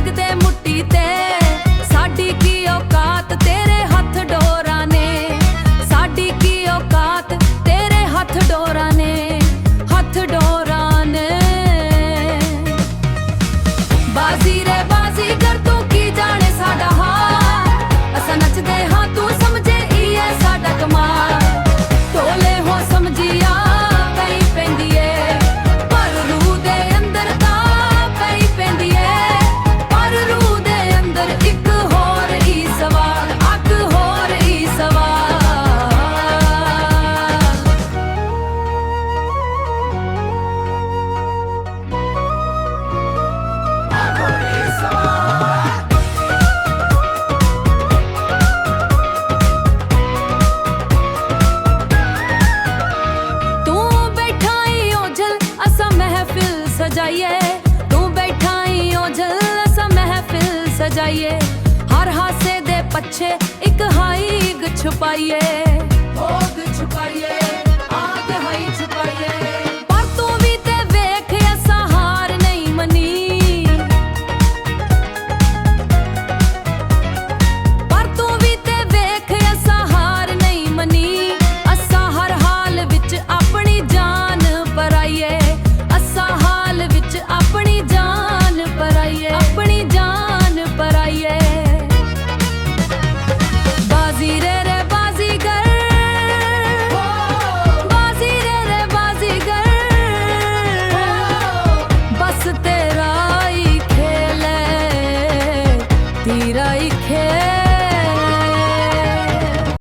ਲੱਗਦੇ ਮੁੱਠੀ ਤੇ ਸਾਡੀ ਕੀ ਔਕਾਤ ਤੇਰੇ ਹੱਥ ਡੋਰਾਂ ਨੇ ਸਾਡੀ ਕੀ ਔਕਾਤ ਤੇਰੇ ਹੱਥ ਡੋਰਾਂ ਨੇ ਹੱਥ ਡੋਰਾਂ ਨੇ ਬਾਜ਼ੀ ਰੇ ਬਾਜ਼ੀ ਕਰ ਤੂੰ ਕੀ ਜਾਣੇ ਸਾਡਾ ਹਾਲ ਅਸਾਂ ਨੱਚਦੇ ਹਾਂ ਤੂੰ ਸਮਝੇ ਇਹ ਹੈ ਸਾਡਾ ਕਮਾਲ ਢੋਲੇ ਹੋ ਸਮਝਿਆ ਪਈ ਪੈਂਦੀ ਏ ਪਰ ਰੂਹ ਦੇ ਅੰਦਰ ਤਾਂ ਪਈ ਪੈਂਦੀ ਏ ਪਰ ਰੂਹ ਦੇ ਅੰਦਰ ਇੱਕ ਹੋਰ ਹੀ ਸਵਾਲ ਅੱਗ ਹੋਰ ਹੀ ਸਵਾਲ सजाइए तू बैठा ही ओझल असा महफिल सजाइए हर हासे दे पछे एक हाई छुपाइए।